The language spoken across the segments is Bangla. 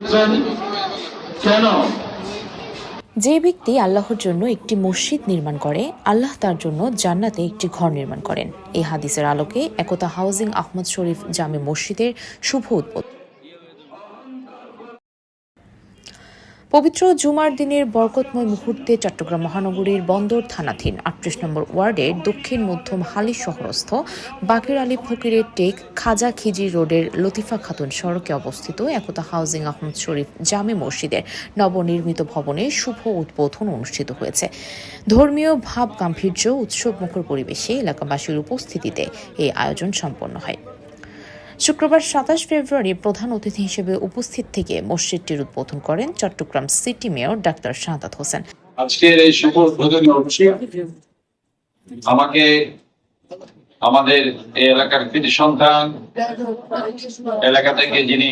কেন? যে ব্যক্তি আল্লাহর জন্য একটি মসজিদ নির্মাণ করে, আল্লাহ তার জন্য জান্নাতে একটি ঘর নির্মাণ করেন। এই হাদিসের আলোকে একতা হাউজিং আহমদ শরীফ জামে মসজিদের শুভ উদ্বোধন। পবিত্র জুমার দিনের বরকতময় মুহূর্তে চট্টগ্রাম মহানগরীর বন্দর থানাধীন ৩৮ নম্বর ওয়ার্ডের দক্ষিণ মধ্যম হালি শহরস্থ বাকের আলী ফকিরের টেক খাজা খিজির রোডের লতিফা খাতুন সড়কে অবস্থিত একতা হাউজিং আহমদ শরীফ জামে মসজিদের নবনির্মিত ভবনের শুভ উদ্বোধন অনুষ্ঠিত হয়েছে। ধর্মীয় ভাব গাম্ভীর্য উৎসবমুখর পরিবেশে এলাকাবাসীর উপস্থিতিতে এই আয়োজন সম্পন্ন হয়। শুক্রবার ২৭ ফেব্রুয়ারি প্রধান অতিথি হিসেবে উপস্থিত থেকে মসজিদটির উদ্বোধন করেন Chittagong city mayor doctor Shahadat Hossain. আজকের এই শুভ উদ্বোধনী অনুষ্ঠান আমাকে আমাদের এই এলাকার কৃতি সন্তান, এলাকা থেকে যিনি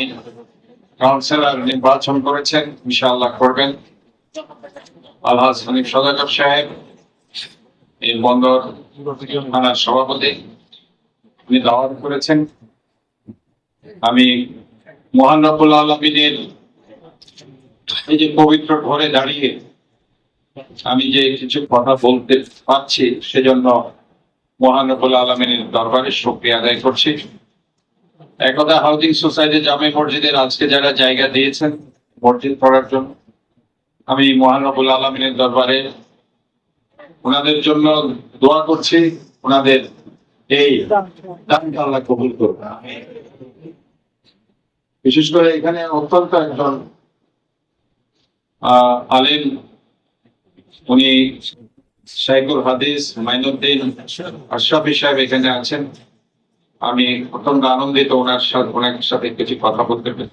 কাউন্সিলর নির্বাচন করেছেন, ইনশাআল্লাহ করবেন, আলহাজ হানিফ সওদাগর সাহেব, এই বন্দর থানার সভাপতি, উনি দাওয়াত করেছেন। আমি মহান রব্বুল আলামিনের এই যে পবিত্র ঘরে দাঁড়িয়ে আমি যে কিছু কথা বলতে পারছি, সেজন্য মহান রব্বুল আলামিনের দরবারে শুকরিয়া আদায় করছি। একতা হাউজিং সোসাইটি জামে মসজিদের আজকে যারা জায়গা দিয়েছেন মসজিদ করার জন্য, আমি মহান রব্বুল আলামিনের দরবারে ওনাদের জন্য দোয়া করছি, ওনাদের এই দানকে আল্লাহ কবুল করুন। বিশেষ করে এখানে অত্যন্ত একজন আলেম, উনি শাইখুল হাদিস মাইনুদ্দিন আশরাফি সাহেব এখানে আছেন। আমি অত্যন্ত আনন্দিত ওনার সাথে কিছু কথা বলতে পেরে।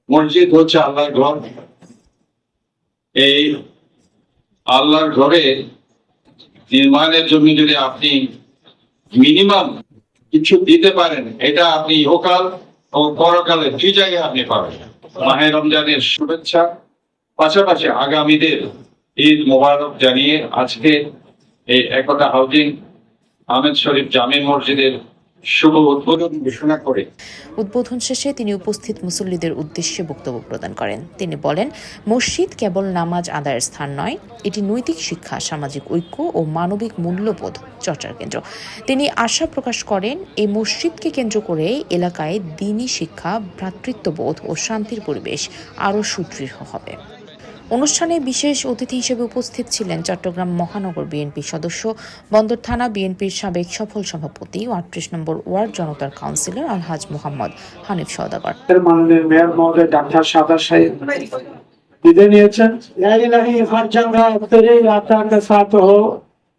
মসজিদ হচ্ছে আল্লাহর ঘর। এই আল্লাহর ঘরে নির্মাণের জন্য যদি আপনি মিনিমাম কিছু দিতে পারেন, এটা আপনি ইহকাল ও পরকালে দুই জায়গায় আপনি পাবেন। মাহে রমজানের শুভেচ্ছা, পাশাপাশি আগামীদের ঈদ মোবারক জানিয়ে আজকে এই একতা হাউজিং আহমেদ শরীফ জামে মসজিদের শুভ উদ্বোধন ঘোষণা করে উদ্বোধন শেষে তিনি উপস্থিত মুসল্লিদের উদ্দেশ্যে বক্তব্য প্রদান করেন। তিনি বলেন, মসজিদ কেবল নামাজ আদায়ের স্থান নয়, এটি নৈতিক শিক্ষা, সামাজিক ঐক্য ও মানবিক মূল্যবোধ চর্চার কেন্দ্র। তিনি আশা প্রকাশ করেন, এই মসজিদকে কেন্দ্র করে এলাকায় দ্বীনি শিক্ষা, ভ্রাতৃত্ববোধ ও শান্তির পরিবেশ আরও সুদৃঢ় হবে। অনুষ্ঠানে বিশেষ অতিথি হিসেবে উপস্থিত ছিলেন চট্টগ্রাম মহানগর বিএনপি সদস্য, বন্দর থানা বিএনপির সাবেক সফল সভাপতি ও ৩৮ নম্বর ওয়ার্ড জনতার কাউন্সিলর আলহাজ মোহাম্মদ হানিফ সওদাগর। মাননীয় মেয়র মহোদয় ডাক্তার শাহাদাত সাহেব বিদায় নিয়েছেন। লা ইলাহা হর জঙ্গা তেরে আতা কে সাথ হো,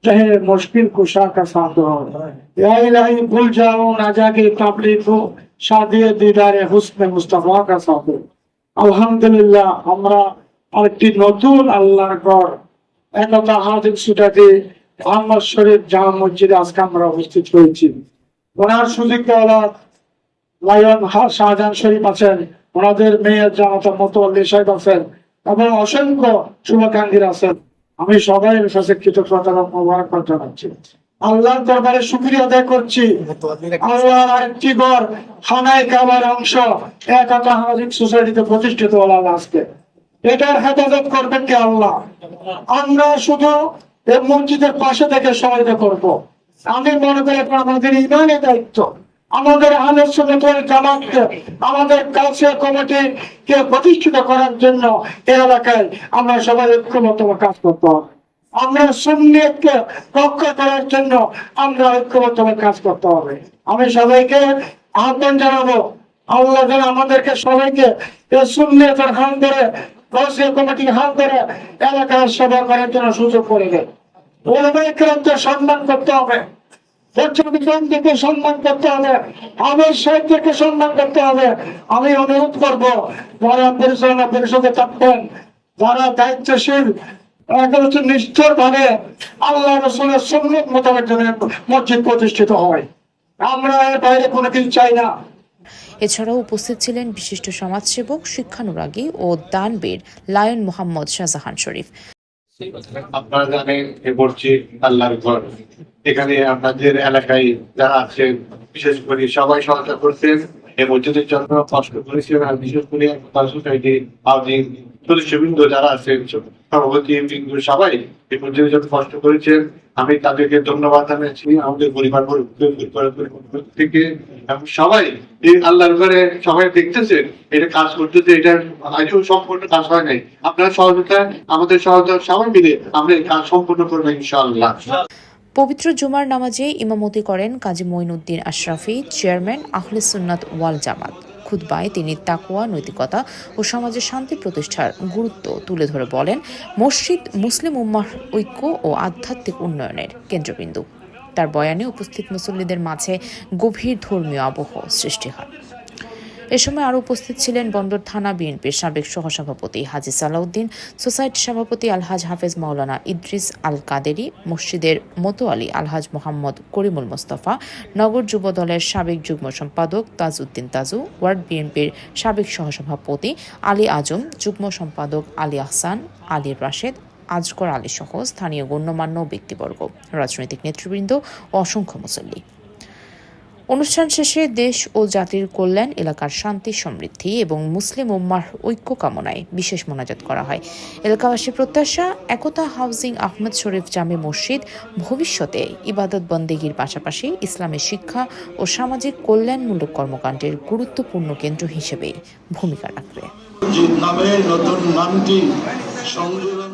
চাহে মুশকিল কুশা কা সাথ হো, লা ইলাহা ভুল যাও না জাগে তাবলীগ হো, শাদিয়ে দিদারে হুসনে মুস্তাফা কা সাথ হো। আলহামদুলিল্লাহ, আমরা আরেকটি নতুন আল্লাহর ঘর একতা হাউজিং সোসাইটি আহমদ শরীফ জামে মসজিদে আজকে আমরা উপস্থিত হয়েছি। ওনার সুযোগ্য লায়ন শাহজাহান শরীফ আছেন, ওনাদের মেয়ের জামাতা মোতাল্লি সাহেব আছেন এবং অসংখ্য শুভাকাঙ্ক্ষী আছেন। আমি সবাই কাছে কৃতজ্ঞতা এবং মোবারকবাদ জানাচ্ছি। আল্লাহর দরবারে শুকরিয়া আদায় করছি। আল্লাহর আরেকটি ঘর খানায়ে কাবার অংশ একতা হাউজিং সোসাইটিতে প্রতিষ্ঠিত হলো আজকে। এটার হেফাজত করবেন কে? আল্লাহ। আমরা শুধু এই মসজিদের পাশে থেকে সহায়তা করব। আমি মনে করি আমাদের ইমানের দায়িত্ব, আমাদের আহলে সুন্নাত ওয়াল জামাতকে, আমাদের কাউন্সিল কমিটিকে প্রতিষ্ঠিত করার জন্য এই এলাকায় আমরা সবাই ঐক্যবদ্ধ কাজ করতে হবে। আমরা সুন্নিয়তকে রক্ষা করার জন্য আমরা ঐক্যবদ্ধ কাজ করতে হবে। আমি সবাইকে আহ্বান জানাবো, আল্লাহ যেন আমাদেরকে সবাইকে এই সুন্নিয়তের হাল ধরে, কাউন্সিল কমিটির হাল ধরে এলাকার সেবা করার জন্য সুযোগ করে দেয়। ওলামায়ে কেরামকে সম্মান করতে হবে, পর্যটকদেরকে সম্মান করতে হবে, আমির সাহেবদেরকে সম্মান করতে হবে। আমি অনুরোধ করব, যারা পরিচালনা পরিষদে থাকবেন, যারা দায়িত্বশীল, নিষ্ঠুর ভাবে আল্লাহ রাসূলের সুন্নাত মোতাবেক যেন মসজিদ প্রতিষ্ঠিত হয়। আমরা এর বাইরে কোনো কিছু চাই না। এছাড়াও উপস্থিত ছিলেন বিশিষ্ট সমাজসেবক, শিক্ষানুরাগী ও দানবীর লায়ন মোহাম্মদ শাহজাহান শরীফ। আপনারা জানেন এ মসজিদ আল্লাহর ঘর। এখানে আপনাদের এলাকায় যারা আছেন বিশেষ করে সবাই সহায়তা করছেন এই মসজিদের জন্য কষ্ট করেছেন, আর বিশেষ করে একতা সোসাইটি হাউজিং সদস্যবৃন্দ যারা আছে, সভাপতি বৃন্দ সবাই এই মসজিদের জন্য কষ্ট করেছেন। আমি তাদেরকে ধন্যবাদ জানাচ্ছি, আমাদের পরিবার থেকে এবং সবাই এই আল্লাহর ঘরে সবাই দেখতেছেন, এটা কাজ করতেছে, এটা আজও সম্পূর্ণ কাজ হয় নাই। আপনার সহযোগিতা, আমাদের সহযোগিতা সবাই মিলে আমরা এই কাজ সম্পূর্ণ করবো ইনশাআল্লাহ। পবিত্র জুমার নামাজে ইমামতি করেন কাজী মঈনুদ্দিন আশরাফি, চেয়ারম্যান আহলে সুন্নাত ওয়াল জামাত। খুতবায় তিনি তাকওয়া, নৈতিকতা ও সমাজে শান্তি প্রতিষ্ঠার গুরুত্ব তুলে ধরে বলেন, মসজিদ মুসলিম উম্মাহর ঐক্য ও আধ্যাত্মিক উন্নয়নের কেন্দ্রবিন্দু। তার বয়ানে উপস্থিত মুসল্লিদের মাঝে গভীর ধর্মীয় আবহ সৃষ্টি হয়। এ সময় আরও উপস্থিত ছিলেন বন্দর থানা বিএনপির সাবেক সহসভাপতি হাজী সালাউদ্দিন, সোসাইটি সভাপতি আলহাজ হাফেজ মাওলানা ইদ্রিস আল কাদেরি, মসজিদের মোতোয়ালি আলহাজ মোহাম্মদ করিমুল মোস্তফা, নগর যুব দলের সাবেক যুগ্ম সম্পাদক তাজউদ্দিন তাজু, ওয়ার্ড বিএনপির সাবেক সহসভাপতি আলী আজম, যুগ্ম সম্পাদক আলী আহসান, আলী রাশেদ, আজগর আলী সহ স্থানীয় গণ্যমান্য ব্যক্তিবর্গ, রাজনৈতিক নেতৃবৃন্দ ও অসংখ্য মুসল্লি। অনুষ্ঠান শেষে দেশ ও জাতির কল্যাণ, এলাকার শান্তি সমৃদ্ধি এবং মুসলিম উম্মার ঐক্য কামনায় বিশেষ মোনাজাত করা হয়। এলাকাবাসীর প্রত্যাশা, একতা হাউজিং আহমদ শরীফ জামে মসজিদ ভবিষ্যতে ইবাদত বন্দেগীর পাশাপাশি ইসলামের শিক্ষা ও সামাজিক কল্যাণমূলক কর্মকাণ্ডের গুরুত্বপূর্ণ কেন্দ্র হিসেবে ভূমিকা রাখবে। নামে নতুন নামটি সংযোজন